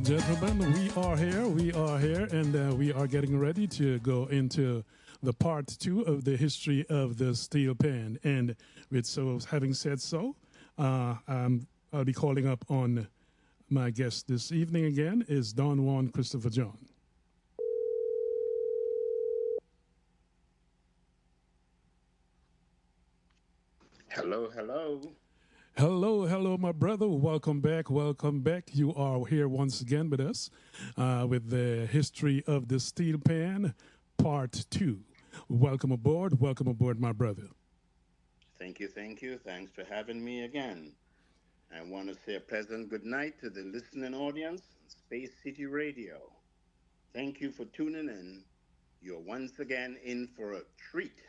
gentlemen, we are here, and we are getting ready to go into the part two of the history of the steel pan. And with so, having said so, I'll be calling up on my guest this evening again is Don Juan Christopher John. Hello, hello. Hello, hello, my brother. Welcome back. Welcome back. You are here once again with us with the history of the steel pan, part two. Welcome aboard, my brother. Thank you, thank you. Thanks for having me again. I want to say a pleasant good night to the listening audience on Space City Radio. Thank you for tuning in. You're once again in for a treat,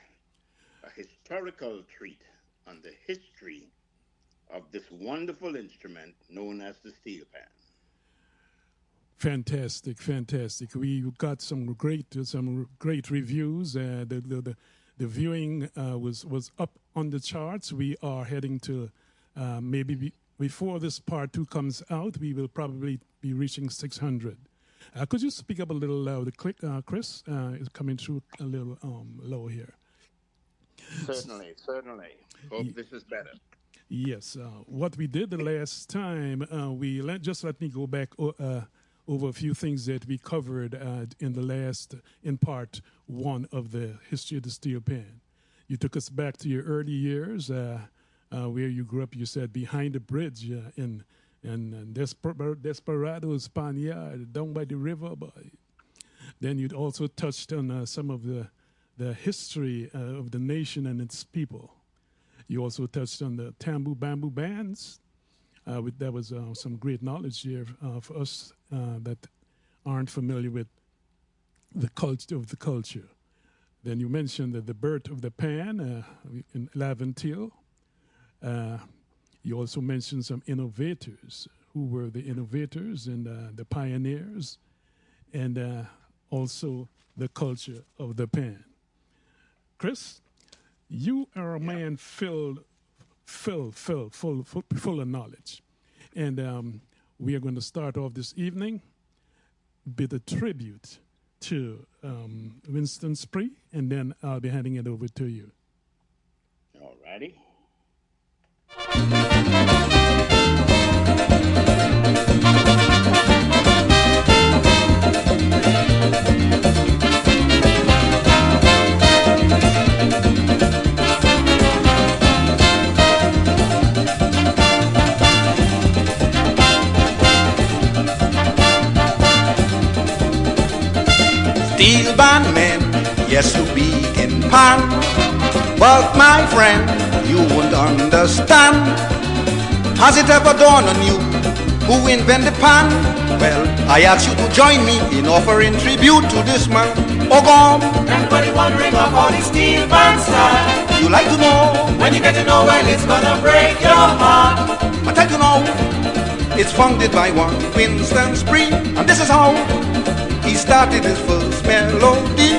a historical treat on the history of this wonderful instrument known as the steel pan. Fantastic, fantastic. We got some great reviews. The viewing was up on the charts. We are heading to before this part two comes out, we will probably be reaching 600. Could you speak up a little louder, Chris? It's coming through a little low here. Certainly. Hope this is better. Yes. What we did the last time, let me go back over a few things that we covered in part one of the history of the steel pan. You took us back to your early years, where you grew up. You said behind the bridge in Desperado, Spaniard, down by the river. Then you also touched on some of the history of the nation and its people. You also touched on the Tambu Bamboo bands. That was some great knowledge here for us that aren't familiar with the culture of the culture. Then you mentioned the BURT of the pan in Laventille. You also mentioned some innovators. Who were the innovators and the pioneers, and also the culture of the pan. Chris? You are a man full of knowledge. And we are going to start off this evening with a tribute to Winston Spree, and then I'll be handing it over to you. All righty. Steel band men, yes, you big in pan, but my friend, you won't understand. Has it ever dawned on you who invented pan? Well, I ask you to join me in offering tribute to this man. Ogom. Everybody wondering of all these steel band style. You like to know? When you get to know, well, it's gonna break your heart. I tell you now, it's founded by one Winston Spree, and this is how he started his first melody.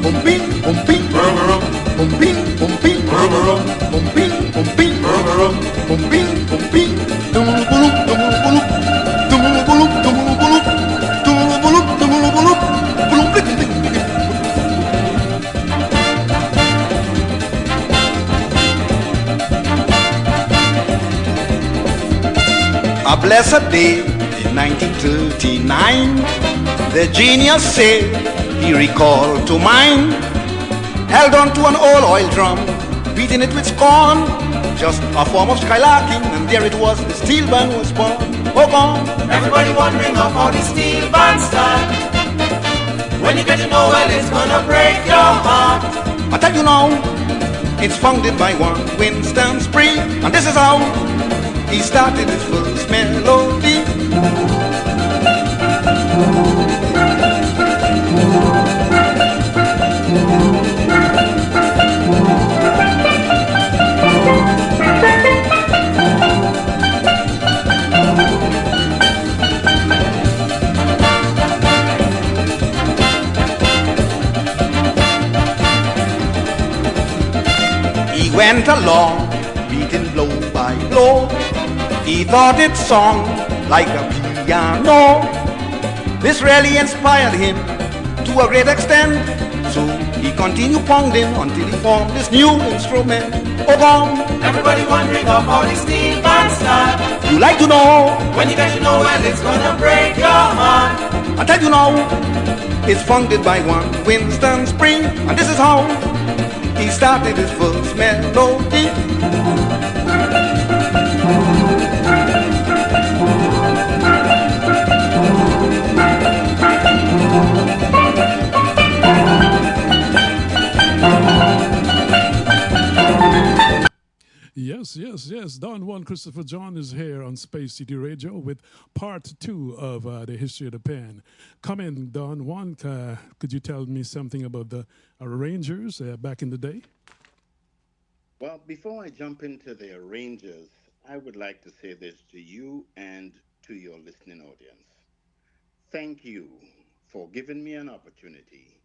Bumping, bumping, bumping, bumping, bumping, bumping, bumping, bumping, dumulubulu, dumulubulu, dumulubulu, dumulubulu, dumulubulu, dumulubulu, bulum. A blessed day in 1939, the genius said he recalled to mind, held on to an old oil drum, beating it with scorn, just a form of skylarking, and there it was, the steel band was born. Oh, gone. Everybody wondering of all these steel band style. When you get to know, well, it's gonna break your heart. I tell you now, it's founded by one Winston Spree, and this is how he started his first melody. He went along, beating blow by blow. He thought it sung like a piano. This really inspired him to a great extent. So he continued pounding until he formed this new instrument. Oh, come. Everybody wondering how the steel band start. You like to know? When you get to know, well, it's gonna break your heart. I tell you now, it's founded by one Winston Spring, and this is how he started his first melody. Yes, yes, yes. Don Juan Christopher John is here on Space City Radio with part two of the history of the pen. Come in, Don Juan. Could you tell me something about the arrangers back in the day? Well, before I jump into the arrangers, I would like to say this to you and to your listening audience. Thank you for giving me an opportunity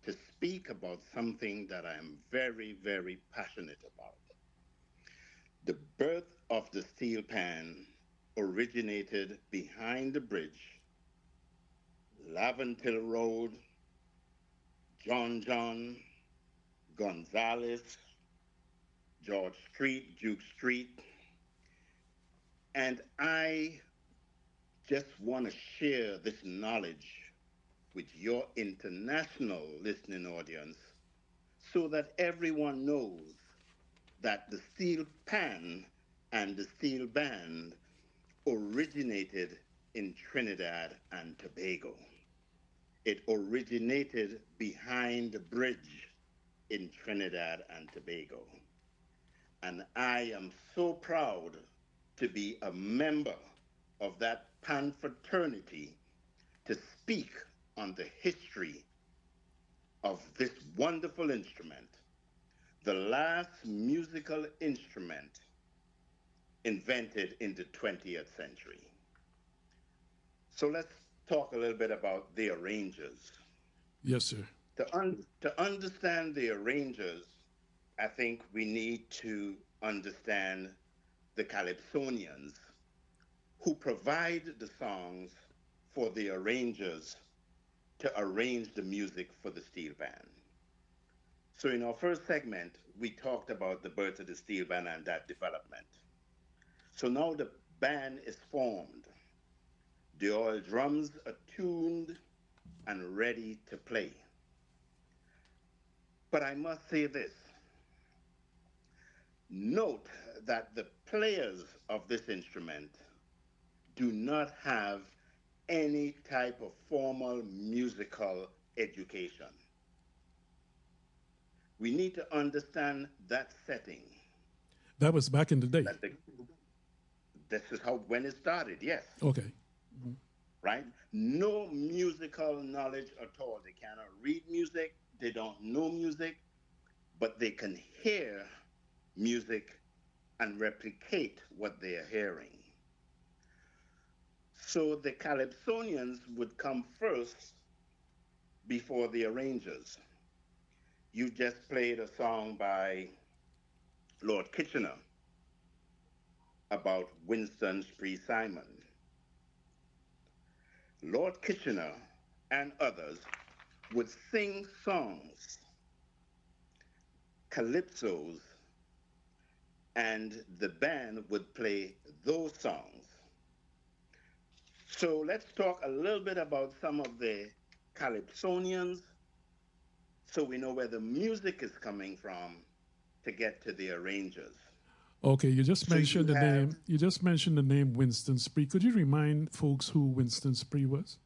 to speak about something that I'm very, very passionate about. The birth of the steel pan originated behind the bridge, Laventille Road, John, Gonzales, George Street, Duke Street, and I just want to share this knowledge with your international listening audience so that everyone knows that the steel pan and the steel band originated in Trinidad and Tobago. It originated behind the bridge in Trinidad and Tobago. And I am so proud to be a member of that pan fraternity to speak on the history of this wonderful instrument, the last musical instrument invented in the 20th century. So let's talk a little bit about the arrangers. Yes, sir. To understand the arrangers, I think we need to understand the calypsonians who provide the songs for the arrangers to arrange the music for the steel band. So in our first segment, we talked about the birth of the steel band and that development. So now the band is formed. The oil drums are tuned and ready to play. But I must say this. Note that the players of this instrument do not have any type of formal musical education. We need to understand that setting. That was back in the day. This is how when it started, yes. Okay. Right? No musical knowledge at all. They cannot read music, they don't know music, but they can hear music and replicate what they are hearing. So the calypsonians would come first before the arrangers. You just played a song by Lord Kitchener about Winston Spree Simon. Lord Kitchener and others would sing songs, calypsos, and the band would play those songs. So let's talk a little bit about some of the calypsonians so we know where the music is coming from to get to the arrangers. Okay, you just So mentioned you the have name. You just mentioned the name Winston Spree. Could you remind folks who Winston Spree was?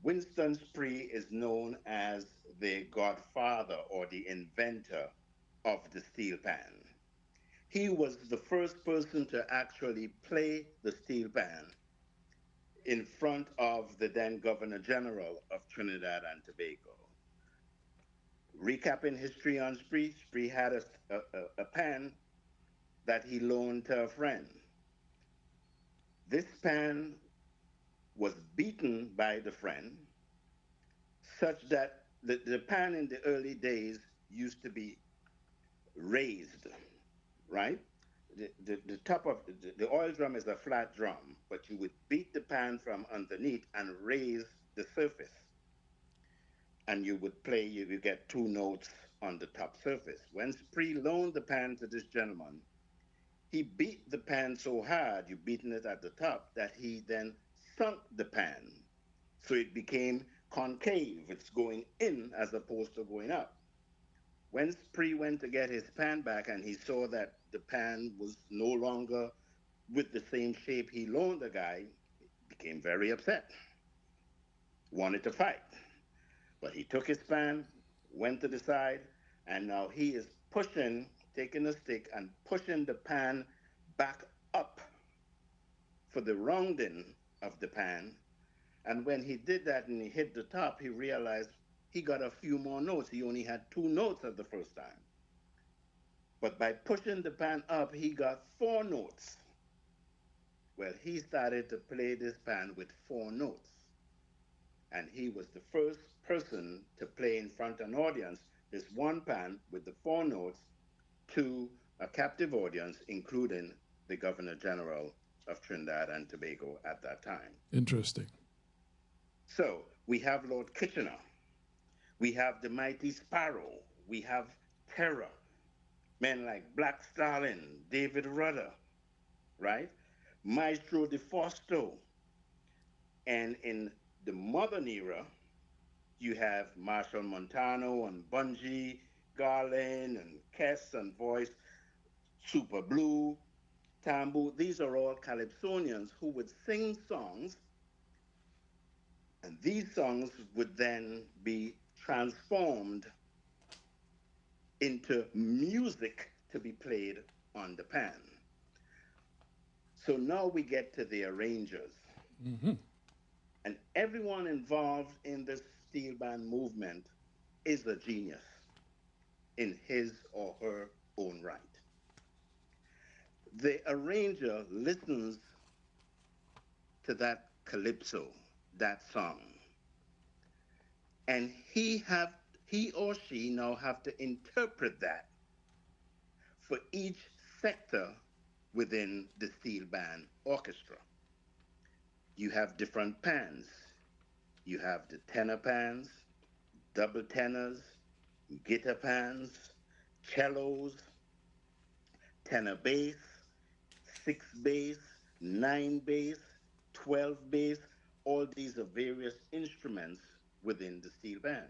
Winston Spree is known as the godfather or the inventor of the steel pan. He was the first person to actually play the steel pan in front of the then Governor General of Trinidad and Tobago. Recapping history on Spree, Spree had a pan that he loaned to a friend. This pan was beaten by the friend, such that the pan in the early days used to be raised, right? the top of the oil drum is a flat drum, but you would beat the pan from underneath and raise the surface, and you would play. You get two notes on the top surface. When Spree loaned the pan to this gentleman, he beat the pan so hard, you beaten it at the top, that he then sunk the pan, so it became concave. It's going in as opposed to going up. When Spree went to get his pan back and he saw that the pan was no longer with the same shape he loaned the guy, he became very upset, wanted to fight. But he took his pan, went to the side, and now he is pushing, taking a stick and pushing the pan back up for the rounding of the pan. And when he did that and he hit the top, he realized he got a few more notes. He only had two notes at the first time. But by pushing the pan up, he got four notes. Well, he started to play this pan with four notes. And he was the first person to play in front of an audience this one pan with the four notes to a captive audience, including the Governor General of Trinidad and Tobago at that time. Interesting. So we have Lord Kitchener. We have the mighty Sparrow. We have Terror. Men like Black Stalin, David Rudder, right? Maestro de Fausto. And in the modern era, you have Marshall Montano and Bungie Garland and Kess and Voice, Super Blue, Tambu. These are all calypsonians who would sing songs, and these songs would then be transformed into music to be played on the pan. So now we get to the arrangers. Mm-hmm. And everyone involved in this steel band movement is a genius in his or her own right. The arranger listens to that calypso, that song, and he or she now have to interpret that for each sector within the steel band orchestra. You have different pans. You have the tenor pans, double tenors, guitar pans, cellos, tenor bass, six bass, nine bass, 12 bass. All these are various instruments within the steel band.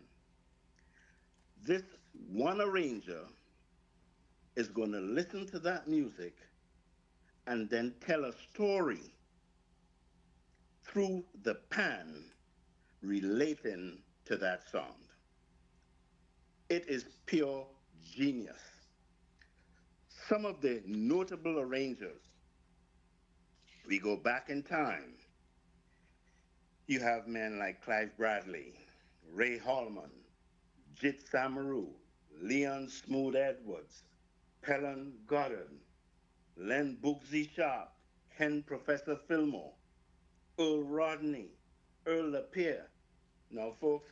This one arranger is going to listen to that music and then tell a story through the pan relating to that sound. It is pure genius. Some of the notable arrangers, we go back in time. You have men like Clive Bradley, Ray Holman, Jit Samaru, Leon Smooth Edwards, Pelham Goddard, Len Boogsy Sharp, Ken Professor Fillmore, Earl Rodney, Earl Lapierre. Now, folks,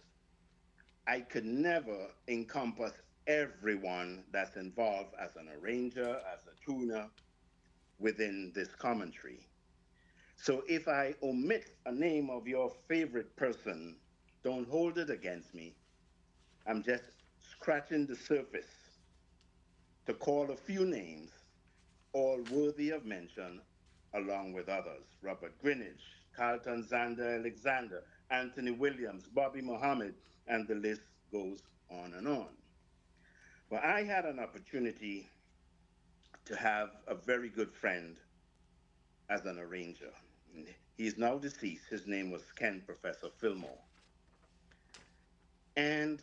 I could never encompass everyone that's involved as an arranger, as a tuner within this commentary. So if I omit a name of your favorite person, don't hold it against me. I'm just scratching the surface to call a few names, all worthy of mention, along with others. Robert Greenwich, Carlton Zander Alexander, Anthony Williams, Bobby Muhammad, and the list goes on and on. Well, I had an opportunity to have a very good friend as an arranger. He's now deceased. His name was Ken Professor Fillmore. And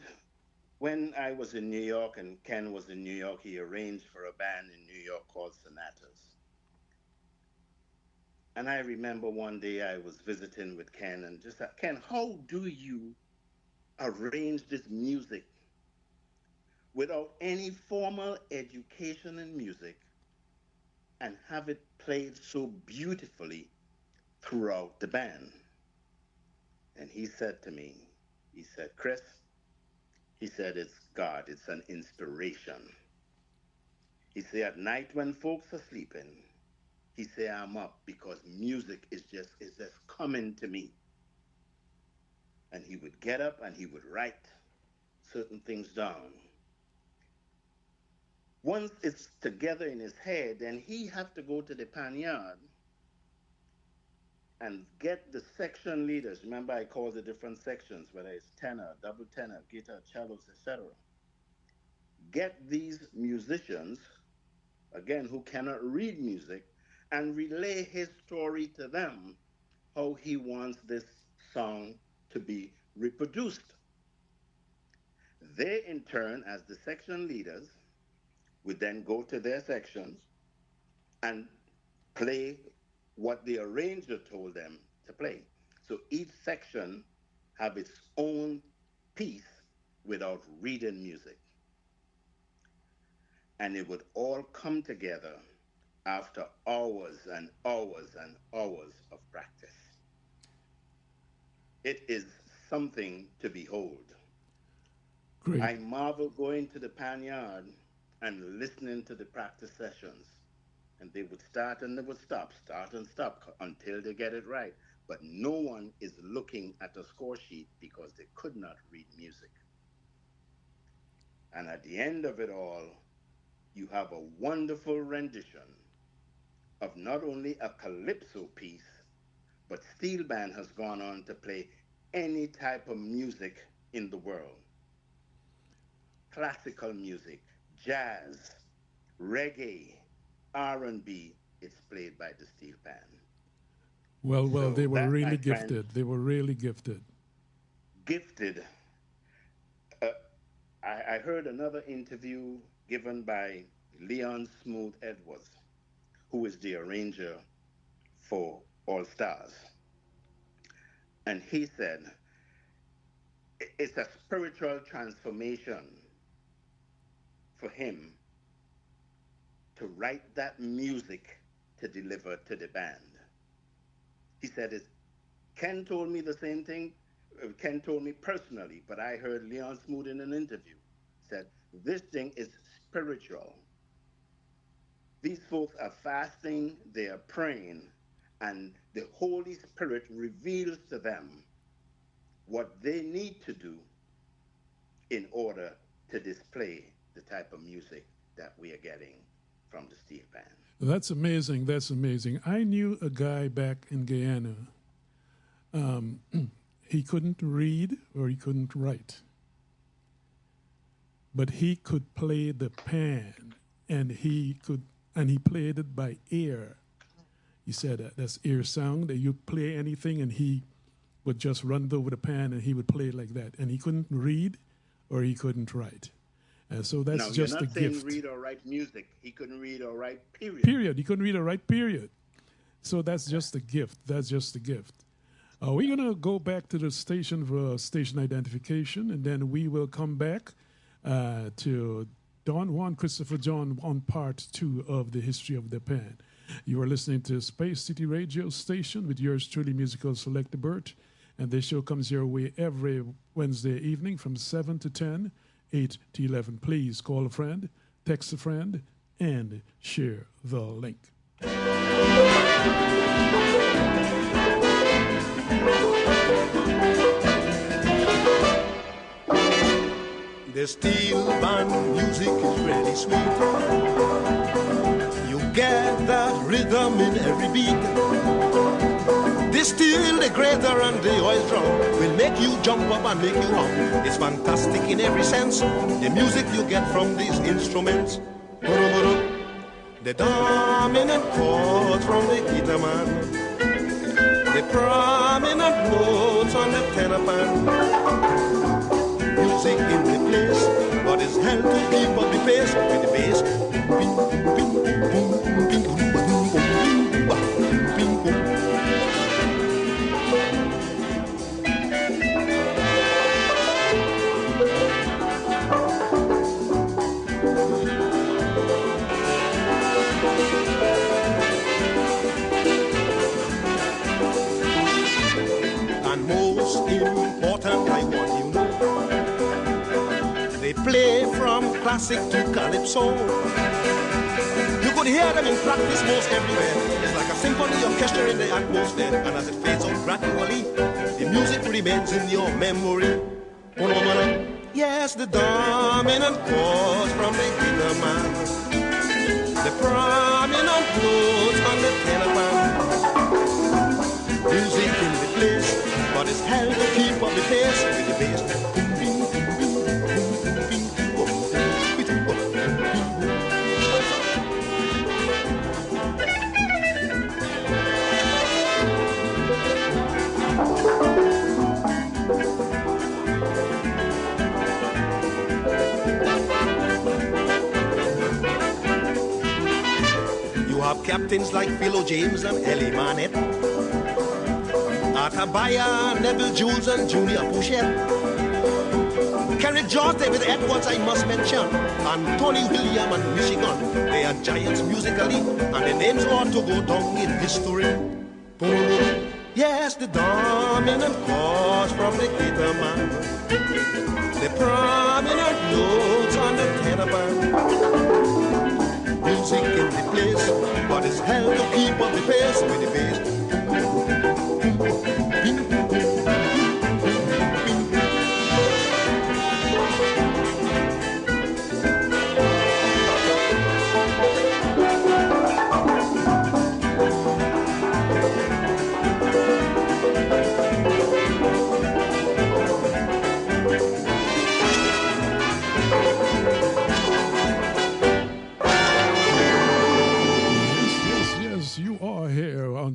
when I was in New York and Ken was in New York, he arranged for a band in New York called Sonatas. And I remember one day I was visiting with Ken and just said, Ken, how do you arrange this music without any formal education in music and have it played so beautifully throughout the band? And he said to me, he said, Chris, he said, it's God, it's an inspiration. He say at night when folks are sleeping, he say I'm up because music is just coming to me. And he would get up and he would write certain things down. Once it's together in his head, then he have to go to the panyard and get the section leaders. Remember, I call the different sections, whether it's tenor, double tenor, guitar, cellos, etc. Get these musicians, again, who cannot read music, and relay his story to them, how he wants this song to be reproduced. They, in turn, as the section leaders, would then go to their sections and play what the arranger told them to play. So each section have its own piece without reading music. And it would all come together after hours and hours and hours of practice. It is something to behold. Great. I marvel going to the panyard and listening to the practice sessions. And they would start and they would stop, start and stop until they get it right. But no one is looking at a score sheet because they could not read music. And at the end of it all, you have a wonderful rendition of not only a calypso piece, but Steel Band has gone on to play any type of music in the world. Classical music, jazz, reggae, R&B, it's played by the Steel Band. Well, So they were that, my really friend, gifted. They were really gifted. gifted. I heard another interview given by Leon Smooth Edwards, who is the arranger for All Stars. And he said, it's a spiritual transformation for him to write that music to deliver to the band. He said, Ken told me the same thing. Ken told me personally, but I heard Leon Smooth in an interview said, this thing is spiritual. These folks are fasting, they are praying, and the Holy Spirit reveals to them what they need to do in order to display the type of music that we are getting from the Steel Band. That's amazing. That's amazing. I knew a guy back in Guyana. He couldn't read or he couldn't write, but he could play the pan, and he played it by ear. He said that's ear sound. That you play anything, and he would just run over the pan, and he would play it like that. And he couldn't read or he couldn't write. So that's no, just you're a not saying gift. read or write music. He couldn't read or write, period. Period. He couldn't read or write, period. So that's just a gift. That's just a gift. We're going to go back to the station for station identification, and then we will come back to Don Juan Christopher John on part 2 of the history of the pan. You are listening to Space City Radio Station with yours truly, musical Selecta BURT, and this show comes your way every Wednesday evening from 7 to 10, 8 to 11. Please call a friend, text a friend, and share the link. The steel band music is really sweet. You get that rhythm in every beat. The steel, the grater, and the oil drum will make you jump up and make you hum. It's fantastic in every sense, the music you get from these instruments. The dominant chords from the guitar man, the prominent notes on the tenor pan. Music in the place, but it's hell to keep up the pace with the bass. Bing, bing, boom, boom, bing, boom, boom, boom, bing, boom. And most important, I want you know, they play from classic to calypso. could hear them in practice most everywhere. It's like a symphony orchestra in the atmosphere. And as it fades out gradually, the music remains in your memory. Yes, the dominant chords from the inner man, the prominent notes on the tenor pan. Music in the place, but it's held to keep up the pace with the bass. Captains like Philo James and Ellie Manette, Atabaya, Neville Jules and Junior Pouchette, Kerry George, David Edwards I must mention, and Tony William and Michigan. They are giants musically, and their names ought to go down in history. Yes, the dominant chords from the guitar man, the prominent notes on the tenor band. Music in the place, but it's held to keep up the pace with the bass.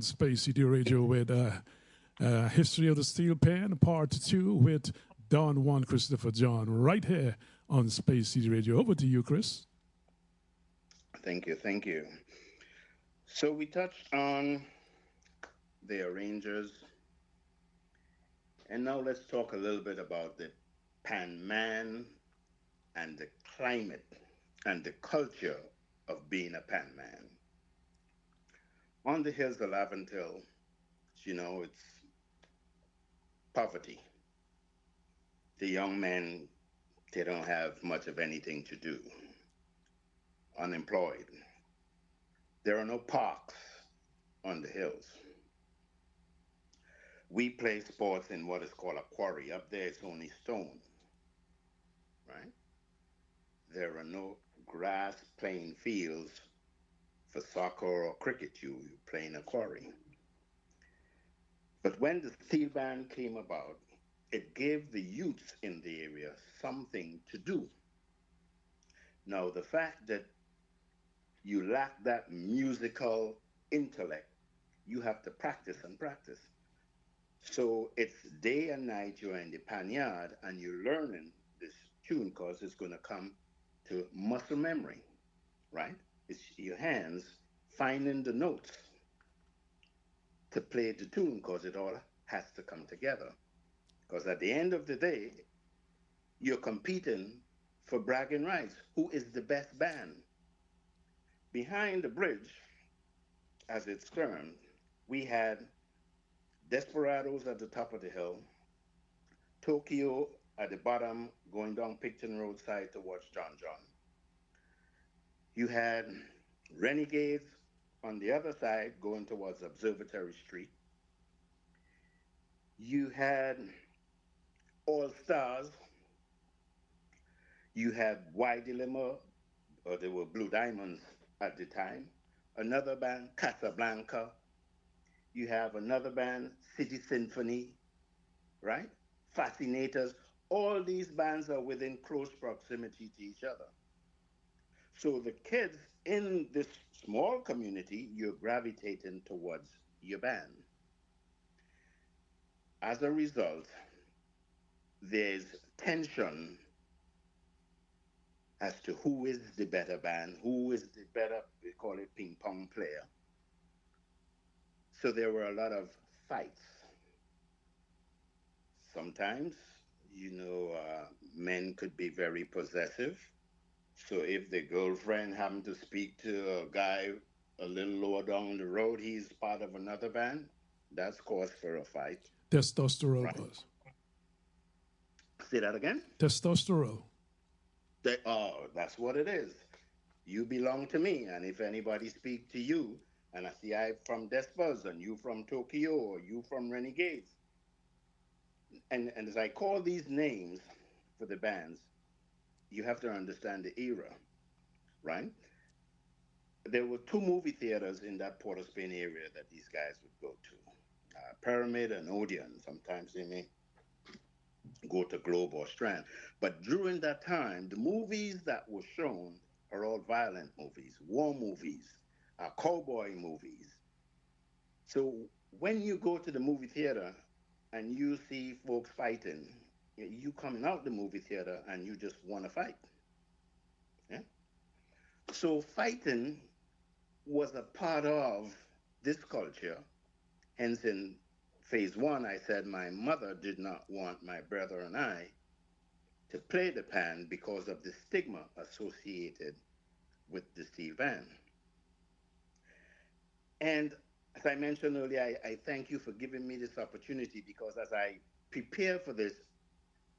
Space City Radio with History of the Steel Pan, Part 2 with Don Juan Christopher John, right here on Space City Radio. Over to you, Chris. Thank you, thank you. So we touched on the arrangers, and now let's talk a little bit about the Pan Man and the climate and the culture of being a Pan Man. On the hills of Laventille, you know, it's poverty. The young men, they don't have much of anything to do. Unemployed. There are no parks on the hills. We play sports in what is called a quarry. Up there, it's only stone, right? There are no grass playing fields for soccer or cricket. You play in a quarry. But when the steel band came about, it gave the youths in the area something to do. Now, the fact that you lack that musical intellect, you have to practice and practice. So it's day and night you're in the panyard and you're learning this tune because it's going to come to muscle memory, right? It's your hands finding the notes to play the tune because it all has to come together. Because at the end of the day, you're competing for bragging rights. Who is the best band? Behind the bridge, as it's termed, we had Desperados at the top of the hill, Tokyo at the bottom going down Picton Road side towards John John. You had Renegades on the other side going towards Observatory Street. You had All Stars. You had Y Dilemma, or they were Blue Diamonds at the time. Another band, Casablanca. You have another band, City Symphony, right? Fascinators. All these bands are within close proximity to each other. So the kids in this small community, you're gravitating towards your band. As a result, there's tension as to who is the better band, who is the better, we call it ping pong player. So there were a lot of fights. Sometimes, men could be very possessive. So if the girlfriend happened to speak to a guy a little lower down the road, he's part of another band, that's cause for a fight. Testosterone Right. was. Say that again? Testosterone. That's what it is. You belong to me. And if anybody speak to you, and I see I from Despers and you from Tokyo or you from Renegades, and as I call these names for the bands, you have to understand the era, right? There were two movie theaters in that Port of Spain area that these guys would go to, Pyramid and Odeon. Sometimes they may go to Globe or Strand. But during that time, the movies that were shown are all violent movies, war movies, cowboy movies. So when you go to the movie theater and you see folks fighting, you coming out the movie theater and you just want to fight. Yeah? So fighting was a part of this culture. Hence, in phase one, I said my mother did not want my brother and I to play the pan because of the stigma associated with the steel band. And as I mentioned earlier, I thank you for giving me this opportunity because as I prepare for this,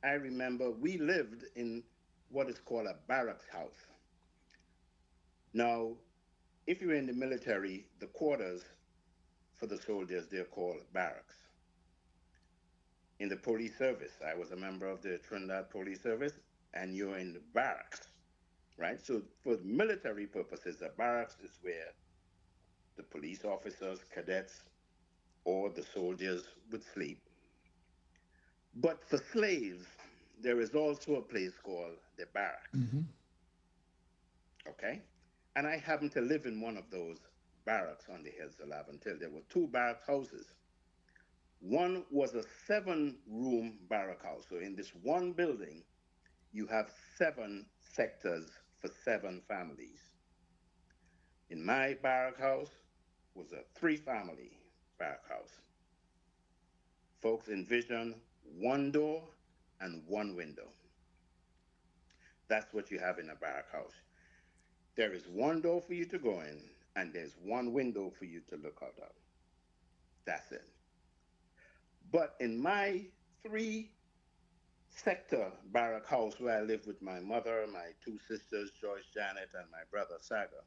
I remember we lived in what is called a barracks house. Now, if you're in the military, the quarters for the soldiers, they're called barracks. In the police service, I was a member of the Trinidad Police Service, and you're in the barracks, right? So for military purposes, a barracks is where the police officers, cadets, or the soldiers would sleep. But for slaves, there is also a place called the barracks, okay? And I happened to live in one of those barracks on the Hills of Laventille. There were two barrack houses. One was a 7-room barrack house. So in this one building, you have 7 sectors for 7 families. In my barrack house was a 3-family barrack house. Folks, envision 1 door and 1 window. That's what you have in a barrack house. There is 1 door for you to go in, and there's 1 window for you to look out of. That's it. But in my 3-sector barrack house where I lived with my mother, my 2 sisters, Joyce, Janet, and my brother, Saga,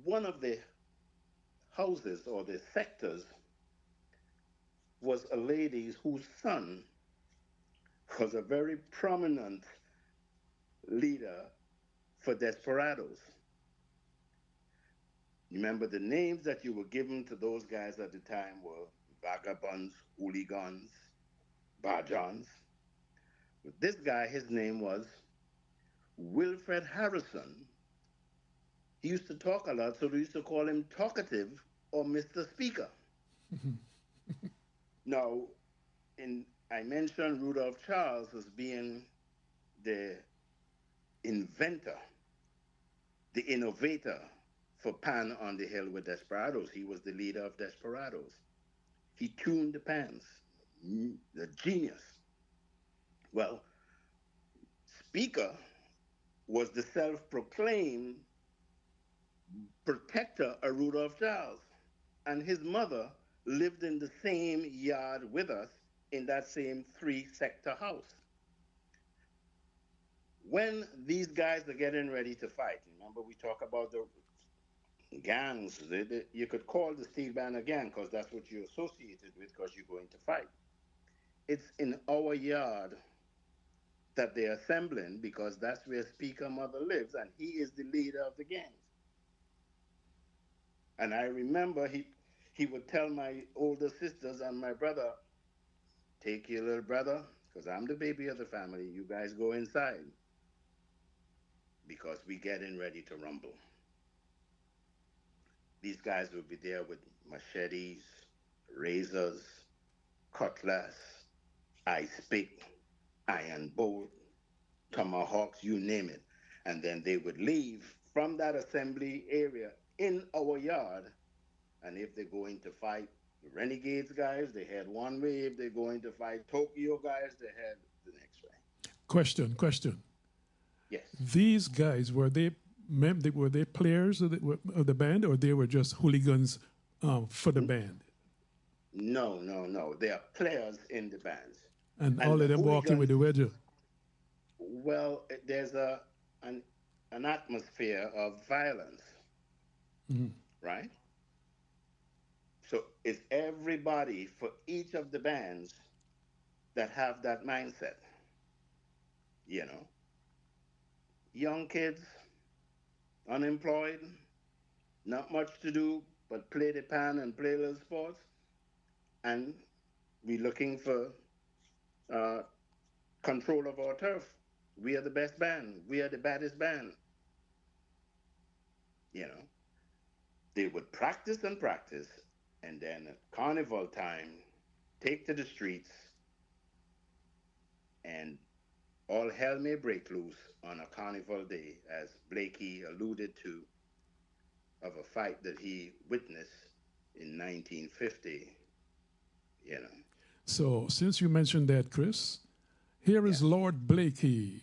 one of the houses or the sectors was a lady whose son was a very prominent leader for desperados. Remember, the names that you were given to those guys at the time were vagabonds, hooligans, bajans. But this guy, his name was Wilfred Harrison. He used to talk a lot, so they used to call him Talkative or Mr. Speaker. Now, I mentioned Rudolph Charles as being the inventor, the innovator for Pan on the Hill with Desperados. He was the leader of Desperados. He tuned the pans, the genius. Well, Speaker was the self-proclaimed protector of Rudolph Charles, and his mother lived in the same yard with us in that same 3-sector house. When these guys are getting ready to fight, remember we talk about the gangs, you could call the steel band a gang because that's what you're associated with because you're going to fight. It's in our yard that they're assembling because that's where Speaker Mother lives and he is the leader of the gangs. And I remember he would tell my older sisters and my brother, take your little brother, because I'm the baby of the family, you guys go inside because we getting ready to rumble. These guys will be there with machetes, razors, cutlass, ice pick, iron bolt, tomahawks, you name it. And then they would leave from that assembly area in our yard. And if they're going to fight the Renegades guys, they head one way. If they're going to fight Tokyo guys, they head the next way. Question. Yes. These guys, were they players of the band, or they were just hooligans for the band? No. They are players in the bands. And all of them walking with the wedger. Well, there's an an atmosphere of violence, right? So it's everybody for each of the bands that have that mindset, you know. Young kids, unemployed, not much to do but play the pan and play little sports, and we looking for uh, control of our turf. We are the best band. We are the baddest band. You know, they would practice and practice, and then at carnival time, take to the streets, and all hell may break loose on a carnival day, as Blakey alluded to, of a fight that he witnessed in 1950. You know. So, since you mentioned that, Chris, here is Lord Blakey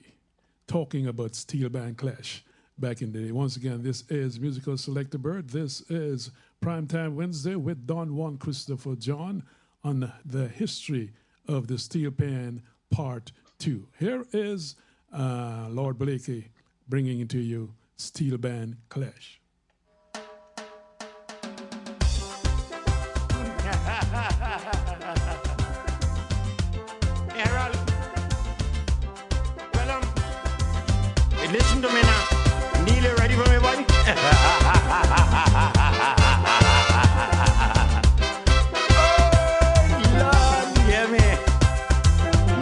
talking about steel band clash back in the day. Once again, this is Musical Selecta BURT. This is Primetime Wednesday with Don Juan Christopher John on the history of the steel pan part 2. Here is Lord Blakey bringing into you steel band clash. Listen to me now. Neil, you ready for me, buddy? Oh, Lord, hear me.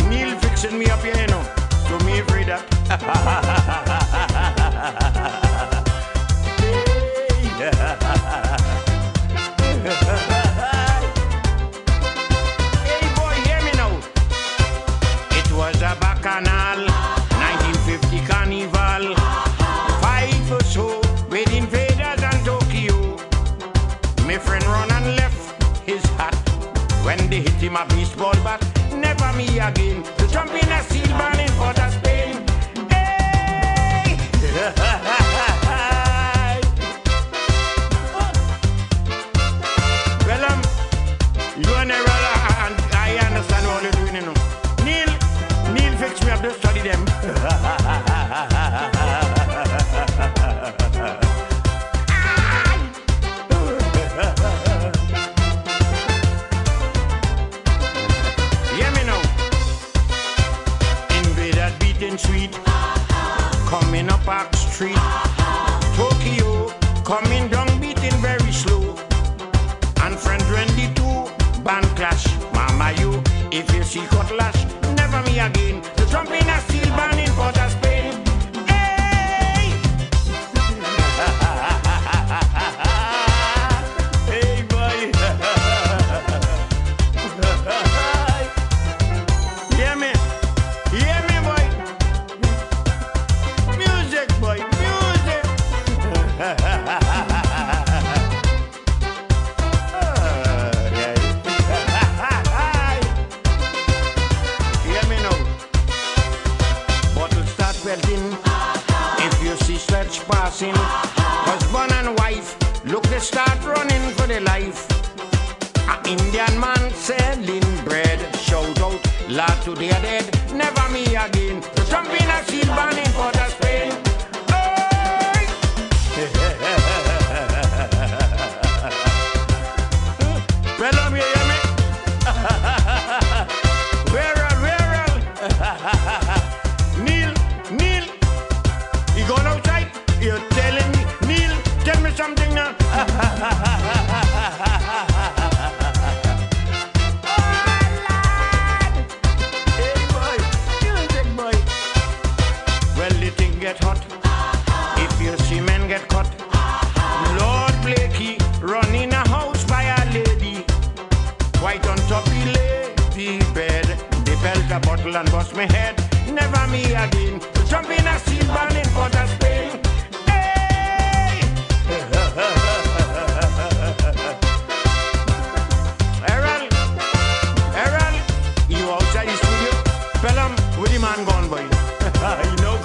Neil fixing me up here, you know. So me afraid that. Hey, boy, hear me now. It was a bacchanal. 1950 carnival, 5 or so, with invaders and Tokyo. My friend run and left his hat when they hit him a baseball bat. Never me again to jump in a steel band in Port of Spain. Hey! Well, you and I understand what you're doing, you know. Neil fix me up, just study them. Hear me now. Invaded beating sweet, coming up Park Street. Tokyo, coming down beating very slow. And friend 22, band clash. Mama, you, if you see cutlass, never me again. The jump in a steel band in Port of Spain. Hey! Hey, boy. Hear me? Hear me, boy? Music, boy, music. If you see sledge passing, husband and wife, look, they start running for their life. A Indian man selling bread, shout out, Lord to their dead, never me again. To jump in a steel band in Port of Spain. Hey! Well, you hear me? Where Neil, you going outside? You're telling me, Neil, tell me something now. Oh, Lord. Hey, boy, music, boy. Well, the thing get hot. If you see men get caught. Lord Blakey running a house by a lady. Right on top he lay the bed. They felt a bottle and bust my head. Never me again. Jump in a steel band in Port of Spain. Hey! Errol, you outside the studio? Pelham, where the man gone, boy? You know,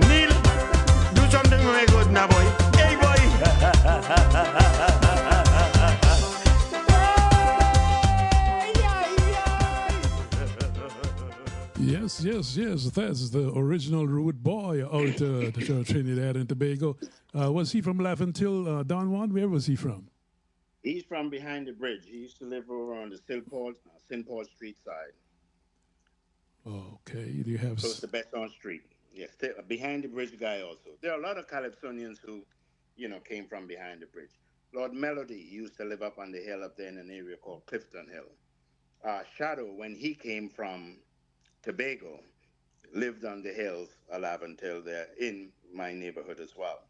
Neil, do something very good now, boy. Hey, boy! Yes, yes. That's the original rude boy out to Trinidad and Tobago. Was he from Laventille, Don Juan? Where was he from? He's from behind the bridge. He used to live over on the St. Paul Street side, Okay, do you have? close to Besson Street. Yes, behind the bridge guy also. There are a lot of Calypsonians who, came from behind the bridge. Lord Melody used to live up on the hill up there in an area called Clifton Hill. Shadow, when he came from Tobago, lived on the hills alive until they're in my neighborhood as well.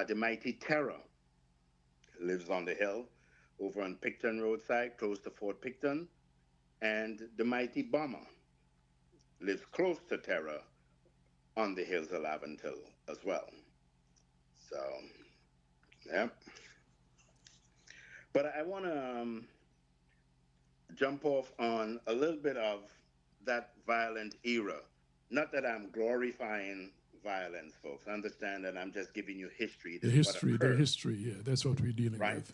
The Mighty Terror lives on the hill over on Picton Roadside, close to Fort Picton. And the Mighty Bomber lives close to Terror on the hills of Laventille as well. So, yeah. But I want to jump off on a little bit of that violent era. Not that I'm glorifying violence, folks. Understand that I'm just giving you history. The This is what occurred, history, yeah, that's what we're dealing right? with.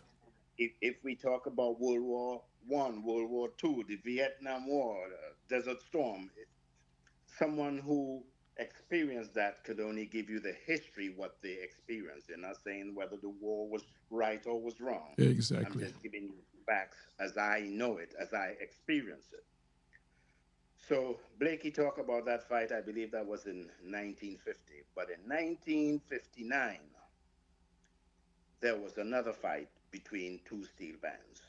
If we talk about World War One, World War Two, the Vietnam War, Desert Storm, someone who experienced that could only give you the history what they experienced. They're not saying whether the war was right or was wrong. I'm Exactly. just giving you facts as I know it, as I experience it. So Blakey talked about that fight. I believe that was in 1950. But in 1959, there was another fight between two steel bands.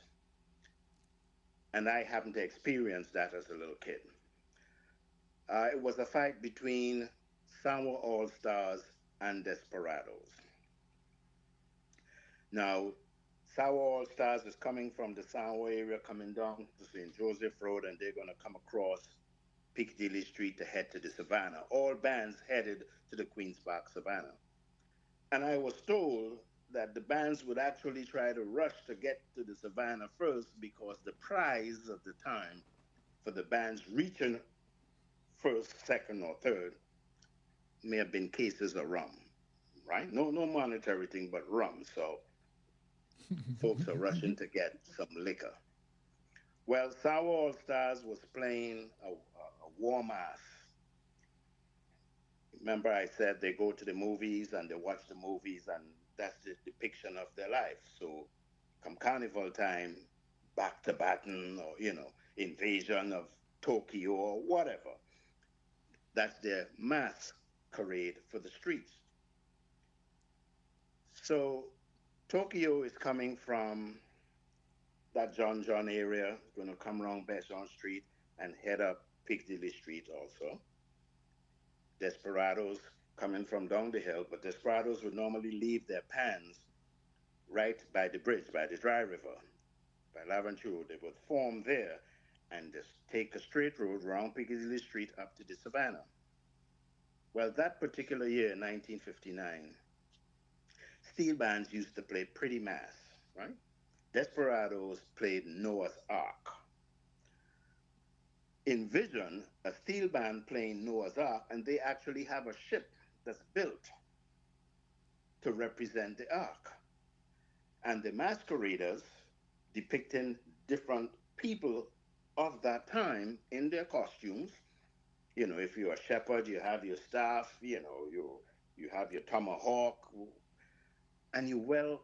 And I happened to experience that as a little kid. It was a fight between Sour All Stars and Desperados. Now, Sour All Stars is coming from the Sour area, coming down to St. Joseph Road, and they're going to come across Piccadilly Street to head to the Savannah. All bands headed to the Queen's Park Savannah. And I was told that the bands would actually try to rush to get to the Savannah first because the prize at the time for the bands reaching first, second, or third may have been cases of rum, right? No monetary thing, but rum. So folks are rushing to get some liquor. Well, Sour All Stars was playing a war mass. Remember, I said they go to the movies and they watch the movies, and that's the depiction of their life. So, come carnival time, back to Baton, or invasion of Tokyo or whatever. That's their masquerade for the streets. So, Tokyo is coming from that John area, going to come around Besson Street and head up Piccadilly Street also. Desperados coming from down the hill, but Desperados would normally leave their pans right by the bridge, by the dry river, by Laventille. They would form there and just take a straight road around Piccadilly Street up to the Savannah. Well, that particular year, 1959, steel bands used to play Pretty Mass, right? Desperados played Noah's Ark. Envision a steel band playing Noah's Ark, and they actually have a ship that's built to represent the Ark. And the masqueraders depicting different people of that time in their costumes. If you're a shepherd, you have your staff, you have your tomahawk, and you're well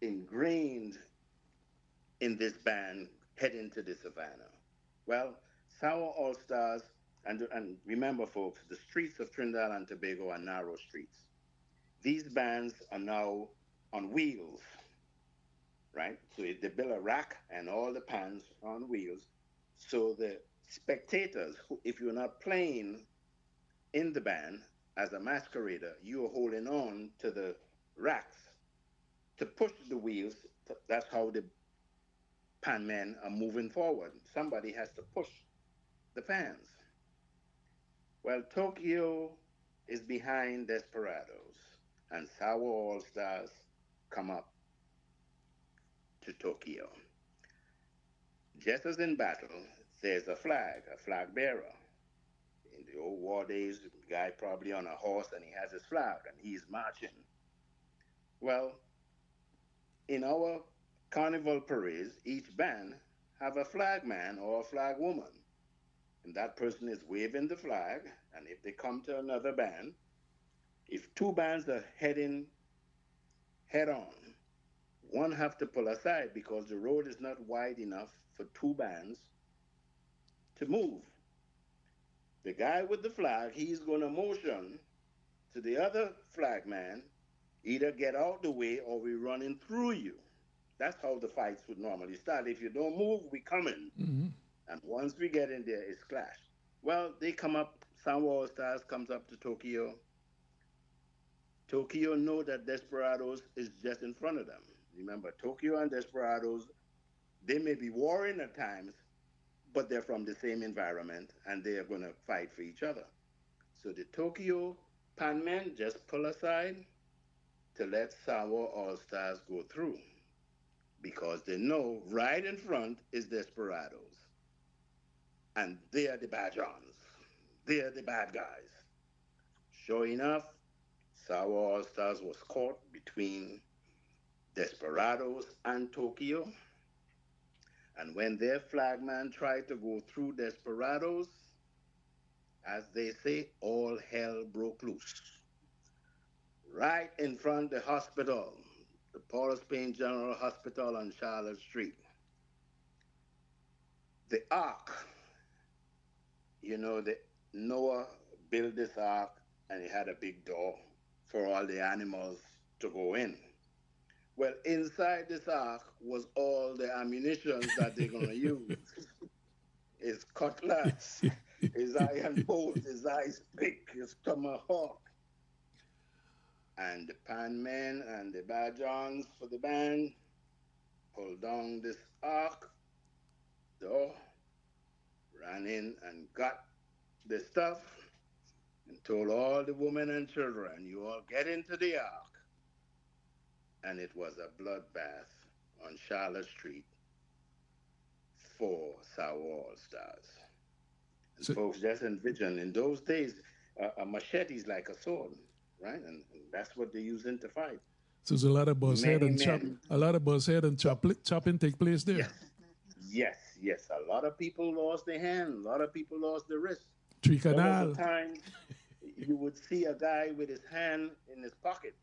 ingrained in this band heading to the Savannah. Well, Sour All Stars, and remember, folks, the streets of Trinidad and Tobago are narrow streets. These bands are now on wheels, right? So they build a rack and all the pans on wheels. So the spectators, if you're not playing in the band as a masquerader, you're holding on to the racks to push the wheels. That's how the pan men are moving forward. Somebody has to push the fans. Well, Tokyo is behind Desperados, and Sour All Stars come up to Tokyo. Just as in battle, there's a flag bearer. In the old war days, the guy probably on a horse and he has his flag and he's marching. Well, in our carnival parades, each band have a flag man or a flag woman. and that person is waving the flag, and if they come to another band, if two bands are heading head on, one have to pull aside because the road is not wide enough for two bands to move. The guy with the flag, he's going to motion to the other flag man, either get out the way or we're running through you. That's how the fights would normally start. If you don't move, we coming. Mm-hmm. And once we get in there, it's clash. Well, they come up, Sound All Stars comes up to Tokyo. Tokyo know that Desperados is just in front of them. Remember, Tokyo and Desperados, they may be warring at times, but they're from the same environment and they are going to fight for each other. So the Tokyo pan men just pull aside to let Sour All Stars go through because they know right in front is Desperados. And they are the bad Johns. They are the bad guys. Sure enough, Sour All Stars was caught between Desperados and Tokyo. And when their flagman tried to go through Desperados, as they say, all hell broke loose. Right in front of the hospital, the Port of Spain General Hospital on Charlotte Street. The ark, Noah built this ark and it had a big door for all the animals to go in. Well, inside this ark was all the ammunition that they're going to use. His cutlass, his iron bolt, his ice pick, his tomahawk. And the pan men and the bad Johns for the band pulled down this ark door, ran in and got the stuff, and told all the women and children, you all get into the ark. And it was a bloodbath on Charlotte Street for Sour All Stars. And so, folks, just envision, in those days, a machete is like a sword, right? And that's what they're using to fight. So there's a lot of buzz head and chopping take place there. Yes. A lot of people lost their hand. A lot of people lost their wrist. There was a time you would see a guy with his hand in his pocket,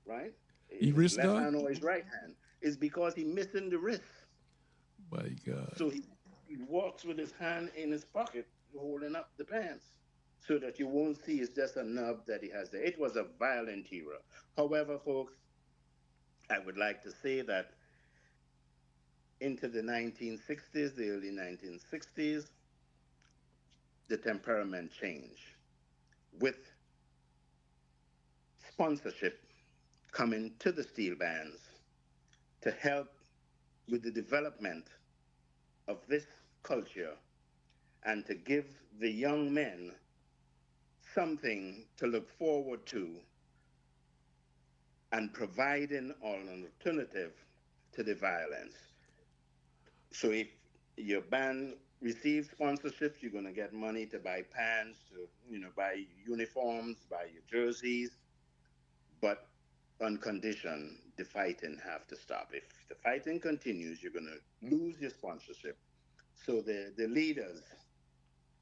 right? His left hand or his right hand. It's because he's missing the wrist. My God. So he walks with his hand in his pocket, holding up the pants, so that you won't see it's just a nub that he has there. It was a violent era. However, folks, I would like to say that into the 1960s, the early 1960s, the temperament changed with sponsorship coming to the steel bands to help with the development of this culture and to give the young men something to look forward to and providing an alternative to the violence. So if your band receives sponsorships, you're going to get money to buy pants, to buy uniforms, buy your jerseys, but on condition the fighting have to stop. If the fighting continues, you're going to lose your sponsorship. So the leaders,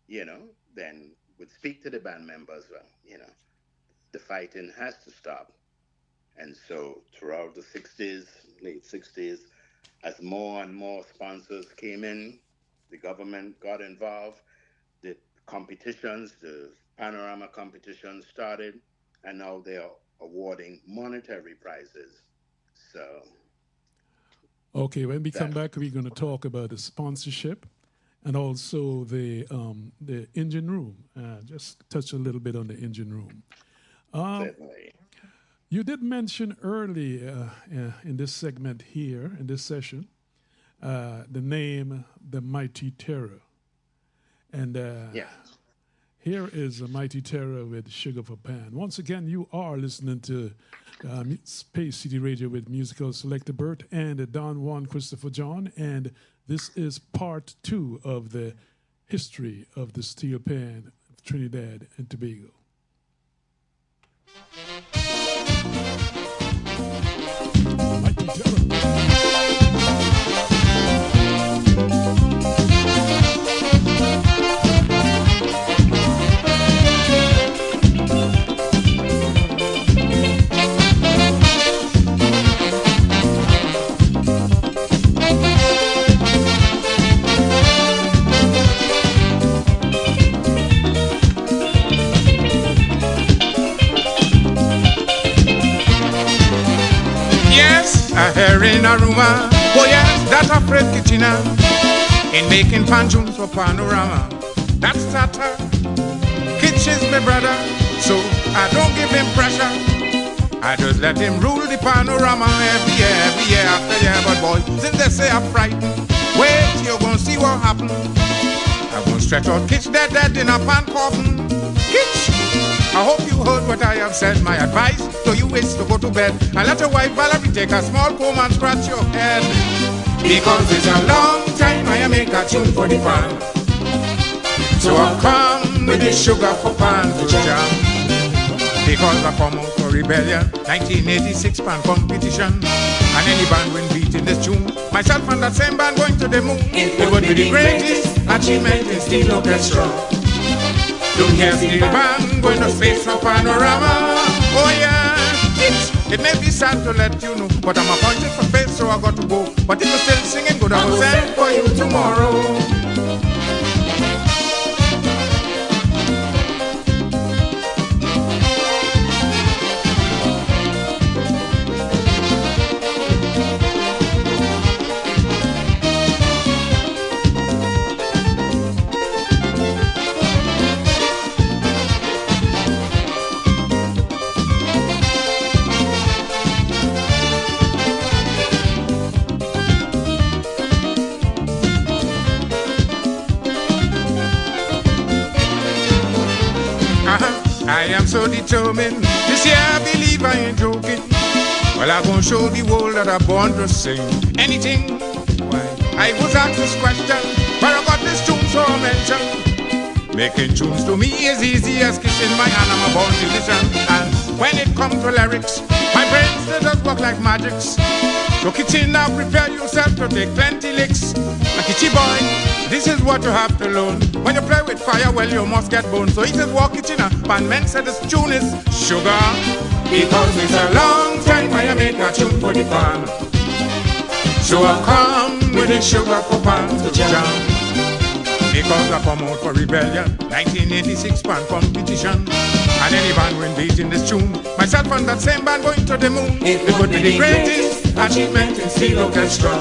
then would speak to the band members, the fighting has to stop. And so throughout the 60s, late 60s, as more and more sponsors came in, the government got involved, the competitions, the panorama competitions started, and now they are awarding monetary prizes. So, okay, when we come back, we're going to talk about the sponsorship and also the engine room. Just touch a little bit on the engine room. Certainly. You did mention early in this segment here, in this session, the name The Mighty Terror. And here is The Mighty Terror with Sugar for Pan. Once again, you are listening to Space City Radio with musical selector BURT and Don Juan Christopher John. And this is part 2 of the history of the steel pan of Trinidad and Tobago. Mighty Terror. a rumor. Oh yes, that a Fred Kitchener in making pan tunes for Panorama. That's Tata. Kitch is my brother, so I don't give him pressure. I just let him rule the Panorama every year after year. But boy, since they say I'm frightened, wait, you're gonna see what happens. I'm gonna stretch out Kitch dead in a pan coffin. Kitch, I hope you heard what I have said. My advice to you is to go to bed and let your wife Valerie take a small comb and scratch your head. Because it's a long time I make a tune for the pan. So I'll come with the sugar for pan to jam. Because I come out for rebellion, 1986 pan competition. And any band will beat in this tune. Myself and that same band going to the moon. It would be the greatest achievement in steel orchestra. Don't hear steel band going to space for Panorama. Oh yeah, it may be sad to let you know, but I'm appointed for space, so I got to go. But if you're still singing good, I will send for you tomorrow. I am so determined. This year I believe I ain't joking. Well, I'm gonna show the world that I'm born to sing anything. Why? I was asked this question, but I got this tune so I mentioned. Making tunes to me is easy as kissing my hand. I'm a born musician. And when it comes to lyrics, my brain still does work like magics. So kitchen now, prepare yourself to take plenty licks. A kitchen boy, this is what you have to learn. When you play with fire, well, you must get burned. So it is walk kitchen, pan men said this tune is sugar. Because it's a long time I make a tune for the pan. So I come with the sugar for pan to jam. Because I come out for rebellion, 1986 pan competition. And any band will beat in this tune. Myself and that same band going to the moon. It would be the greatest achievement in steel orchestra.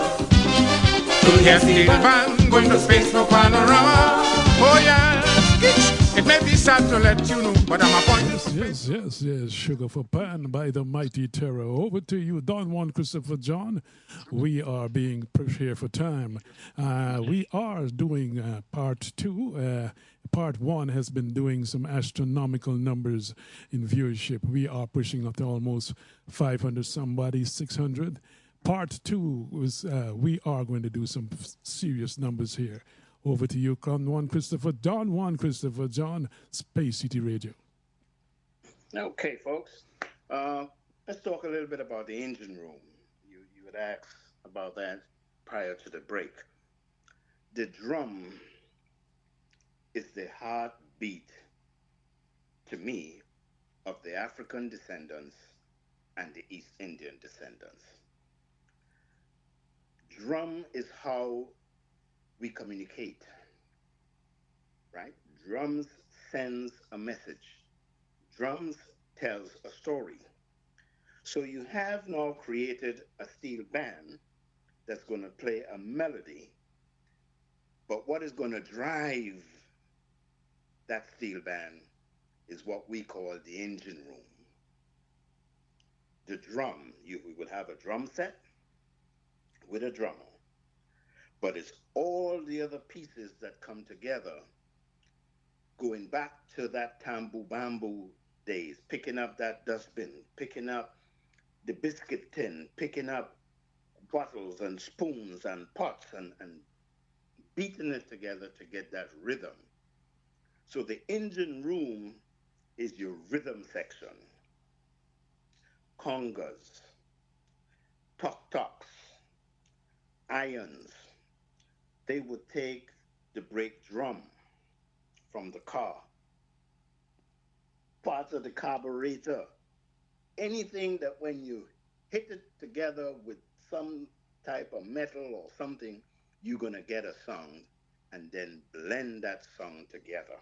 To hear steel band going to space for Panorama. Oh yes, it may be sad to let you know, but I'm appointed. Yes, Sugar for Pan by the Mighty Terror. Over to you, Don Juan Christopher John. We are being prepared for time. We are doing part two. Part one has been doing some astronomical numbers in viewership. We are pushing up to almost 500 somebody, 600. Part two was we are going to do some serious numbers here. Over to you, Don Juan Christopher John, Space City Radio. Okay, folks. Let's talk a little bit about the engine room. You had asked about that prior to the break. The drum is the heartbeat, to me, of the African descendants and the East Indian descendants. Drum is how we communicate, right? Drums sends a message. Drums tells a story. So you have now created a steel band that's going to play a melody, but what is going to drive that steel band is what we call the engine room. The drum, we will have a drum set with a drummer, but it's all the other pieces that come together, going back to that tambu bamboo days, picking up that dustbin, picking up the biscuit tin, picking up bottles and spoons and pots and beating it together to get that rhythm. So the engine room is your rhythm section. Congas, tok-toks, irons. They would take the brake drum from the car, parts of the carburetor, anything that when you hit it together with some type of metal or something, you're going to get a sound and then blend that sound together.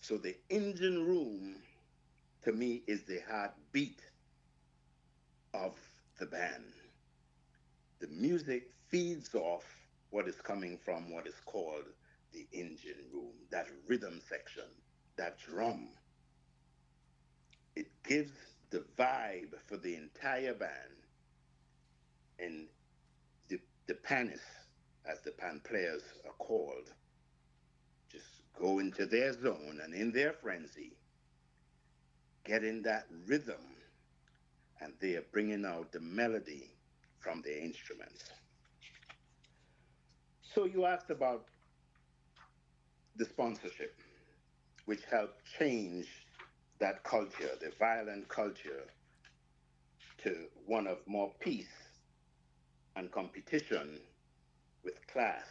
So the engine room, to me, is the heartbeat of the band. the music feeds off what is coming from what is called the engine room, that rhythm section, that drum. It gives the vibe for the entire band, and the panists, as the pan players are called, just go into their zone and in their frenzy, get in that rhythm, and they are bringing out the melody from their instruments. So you asked about the sponsorship, which helped change that culture, the violent culture, to one of more peace and competition with class.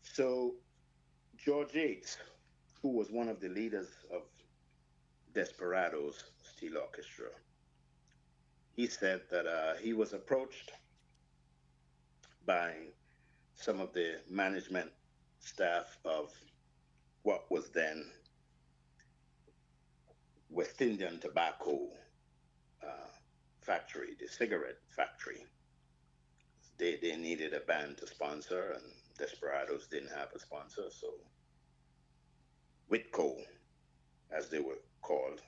So George Yates, who was one of the leaders of Desperados Steel Orchestra, he said that he was approached by some of the management staff of what was then West Indian Tobacco factory, the cigarette factory. They needed a band to sponsor, and Desperados didn't have a sponsor, so Whitco, as they were called,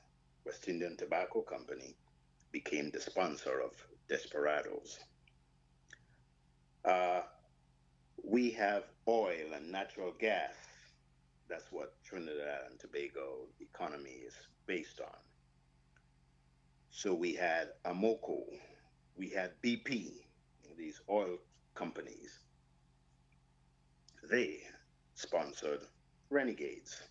West Indian Tobacco Company, became the sponsor of Desperados. We have oil and natural gas. That's what Trinidad and Tobago economy is based on. So we had Amoco, we had BP, these oil companies. They sponsored Renegades,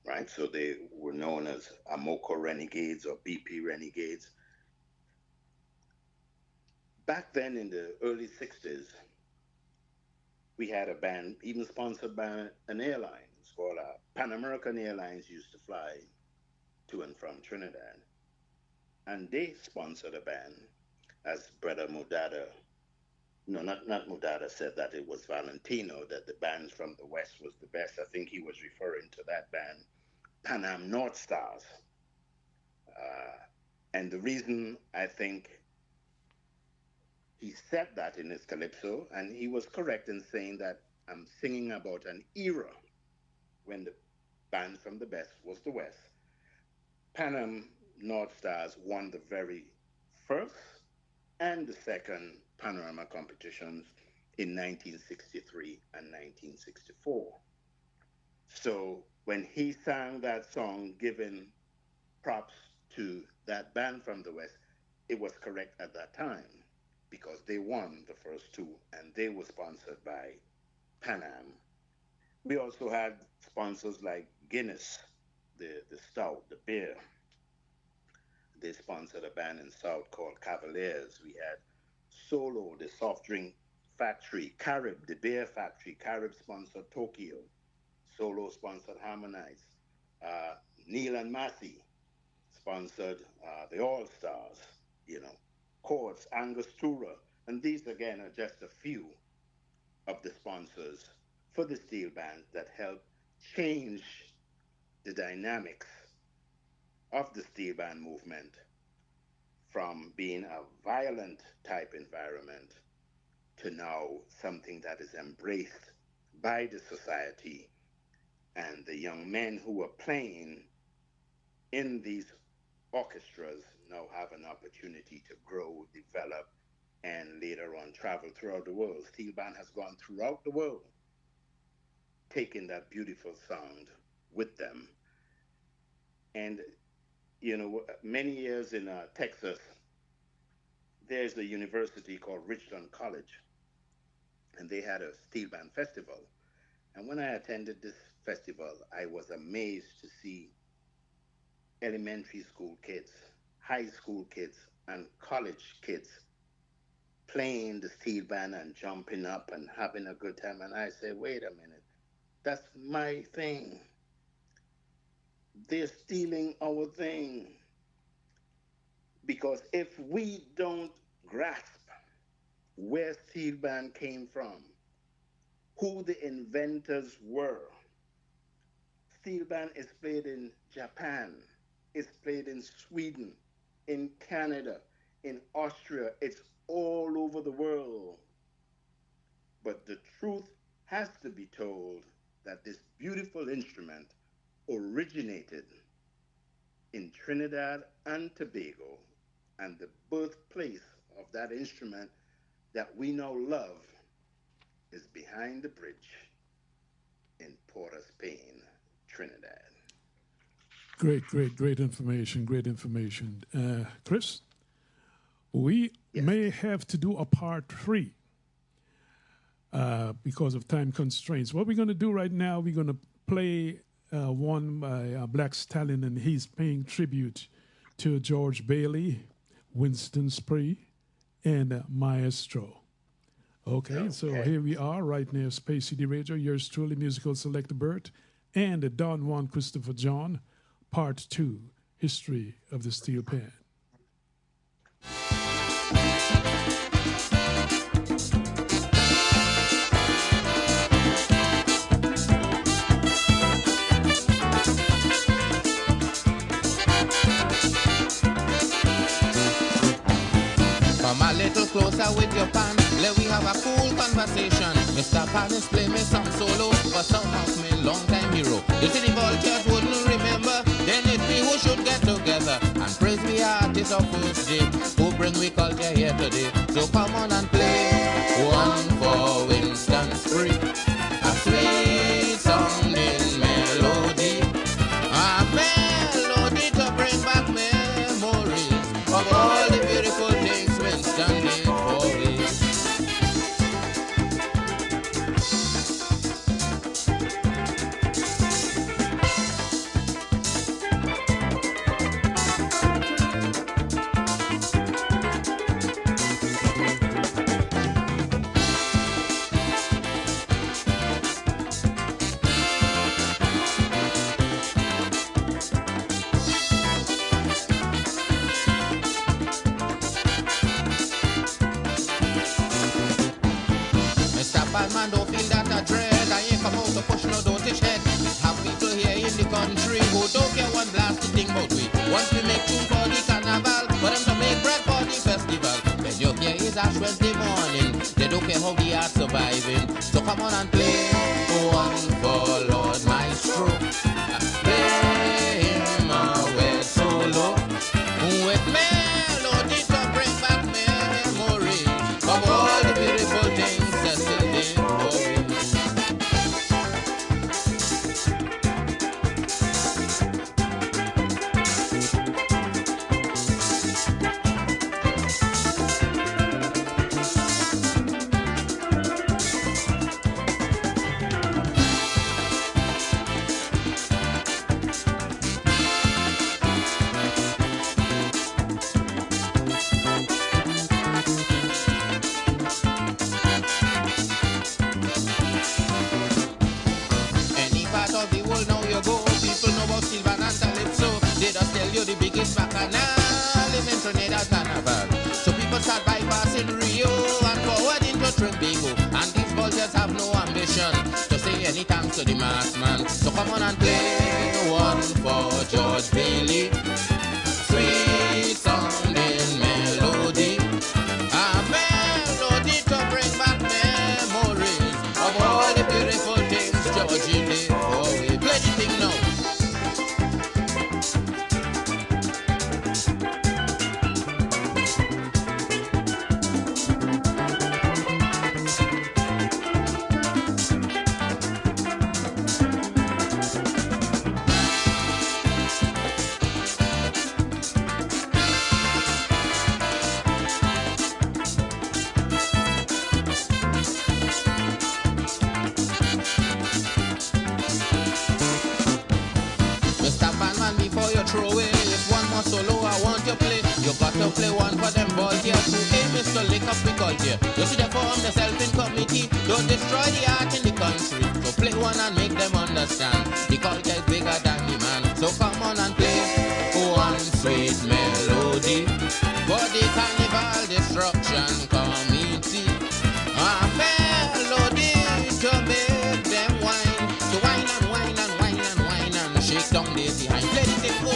right? So they were known as Amoco Renegades or BP Renegades. Back then in the early 60s, we had a band even sponsored by an airline. It's called Pan American Airlines used to fly to and from Trinidad. And they sponsored a band, as Brother Mudada, no, not Mudada, said that it was Valentino, that the bands from the West was the best. I think he was referring to that band, Pan Am North Stars. And the reason I think he said that in his calypso, and he was correct in saying that I'm singing about an era when the band from the best was the West. Pan Am North Stars won the very first and the second Panorama competitions in 1963 and 1964. So when he sang that song, giving props to that band from the West, it was correct at that time because they won the first two and they were sponsored by Pan Am. We also had sponsors like Guinness, the stout, the beer. They sponsored a band in South called Cavaliers. We had Solo, the soft drink factory. Carib, the beer factory. Carib sponsored Tokyo. Solo sponsored Harmonize. Neil and Massey sponsored the All Stars, you know, Courts, Angostura. And these, again, are just a few of the sponsors for the steel bands that helped change the dynamics of the steel band movement from being a violent type environment to now something that is embraced by the society, and the young men who are playing in these orchestras now have an opportunity to grow, develop, and later on travel throughout the world. Steel band has gone throughout the world, taking that beautiful sound with them. And, you know, many years in Texas, there's a university called Richland College, and they had a steel band festival. And when I attended this festival, I was amazed to see elementary school kids, high school kids, and college kids playing the steel band and jumping up and having a good time. And I said, wait a minute, that's my thing. They're stealing our thing. Because if we don't grasp where steel band came from, who the inventors were, steel band is played in Japan, it's played in Sweden, in Canada, in Austria, it's all over the world. But the truth has to be told that this beautiful instrument originated in Trinidad and Tobago, and the birthplace of that instrument that we now love is behind the bridge in Port of Spain, Trinidad. Great, great, great information. Great information. Chris, we may have to do a part 3 because of time constraints. What we're going to do right now, we're going to play one by Black Stallion, and he's paying tribute to George Bailey, Winston Spree, and Maestro. Okay, so here we are right near Space City Radio. Yours truly, musical selector BURT, and Don Juan Christopher John, Part 2, History of the Steel Pan. Come a little closer with your pan, let we have a cool conversation. Mr. Panis play me some solo, but some of me long time hero. You see the vultures wouldn't remember, then it's we who should get together and praise the artist of first day, who bring we culture here today. So come on and play one for Winston Spree, a sweet sounding melody, a melody to bring back memories of all the beautiful things Winston did for me. Man, don't feel that a dread. I ain't come out to push no dotage head. Have people here in the country who don't care one blasted thing about we. Once we make tune for the carnival, for them to make bread for the festival. When you hear is Ash Wednesday morning, they don't care how the art's surviving. So come on and play one for Lord Maestro. Play him away solo with melody to bring back memories of all the beautiful things that they did. So people start bypassing Rio and forward into Trinbago, and these vultures have no ambition to say any thanks to the mass man. So come on and play one for George Bailey, sweet sounding melody, a melody to bring back memories of all the beautiful things Georgie did for we. Play the thing now. To play one for them boys here who aim is to lick up the culture. You see they form themselves in committee, don't destroy the art in the country. So play one and make them understand the culture is bigger than the man. So come on and play one sweet melody for the carnival destruction committee. A melody to make them whine, to whine and whine and whine and whine and shake down the behind. Play the thing go.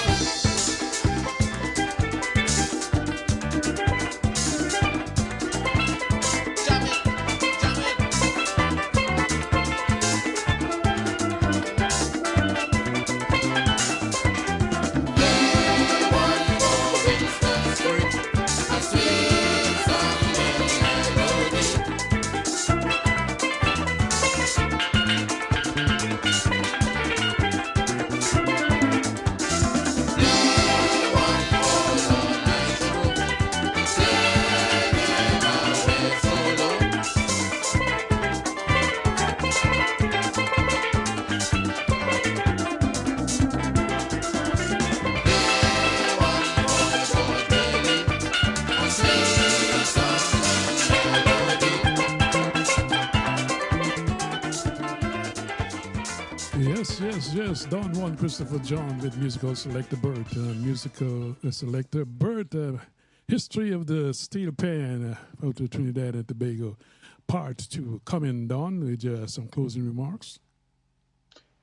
Yes, yes, yes. Don Juan Christopher John with musical selector BURT. Musical selector BURT. History of the steel pan out of Trinidad and Tobago. Part 2. Coming, Don, with some closing remarks.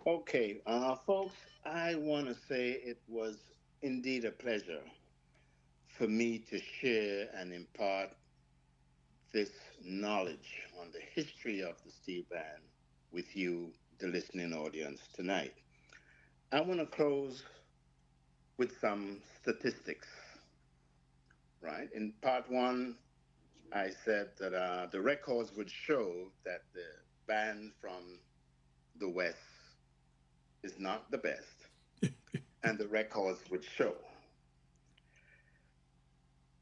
Okay, folks, I want to say it was indeed a pleasure for me to share and impart this knowledge on the history of the steel band with you, the listening audience, tonight. I want to close with some statistics, right? In part one, I said that the records would show that the band from the West is not the best, and the records would show.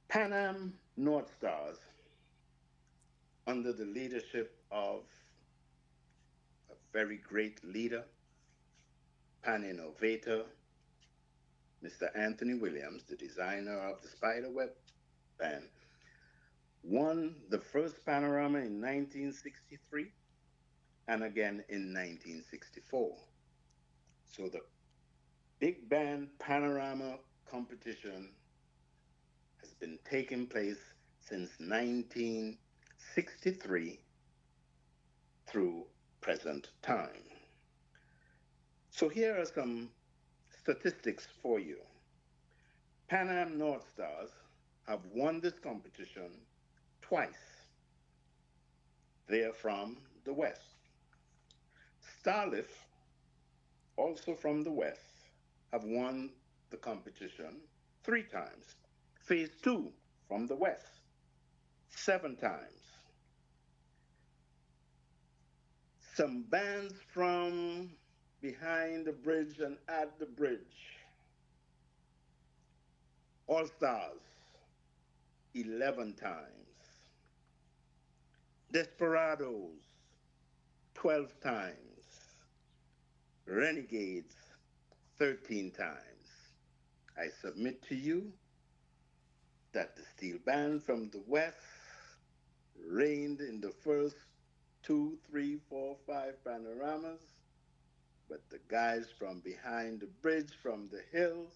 Pan Am North Stars, under the leadership of a very great leader, pan innovator, Mr. Anthony Williams, the designer of the Spiderweb band, won the first Panorama in 1963 and again in 1964. So the big band Panorama competition has been taking place since 1963 through present time. So here are some statistics for you. Pan Am North Stars have won this competition twice. They're from the West. Starlift, also from the West, have won the competition 3 times. Phase 2 from the West, 7 times. Some bands from behind the bridge and at the bridge. All Stars, 11 times. Desperados, 12 times. Renegades, 13 times. I submit to you that the steel band from the West reigned in the first 2, 3, 4, 5 panoramas, but the guys from behind the bridge, from the hills,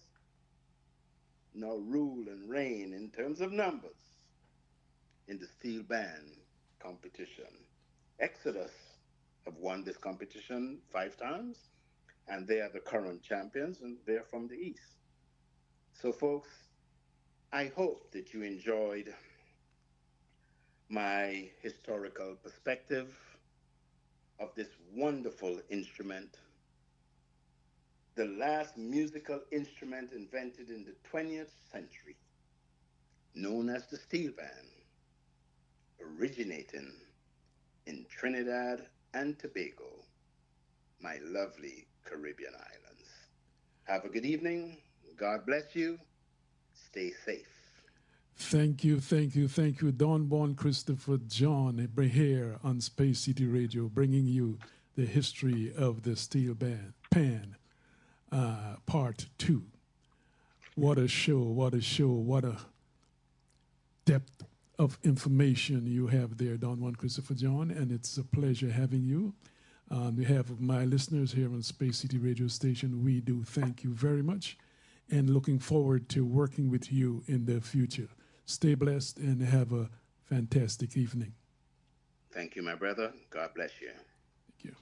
now rule and reign in terms of numbers in the steel band competition. Exodus have won this competition 5 times, and they are the current champions, and they're from the East. So, folks, I hope that you enjoyed my historical perspective of this wonderful instrument, the last musical instrument invented in the 20th century, known as the steel band, originating in Trinidad and Tobago, my lovely Caribbean islands. Have a good evening. God bless you. Stay safe. Thank you, thank you, thank you. Don Juan Christopher John here on Space City Radio, bringing you the history of the steel band, Pan, part 2. What a show, what a show, what a depth of information you have there, Don Juan Christopher John, and it's a pleasure having you. On behalf of my listeners here on Space City Radio Station, we do thank you very much and looking forward to working with you in the future. Stay blessed and have a fantastic evening. Thank you, my brother. God bless you. Thank you.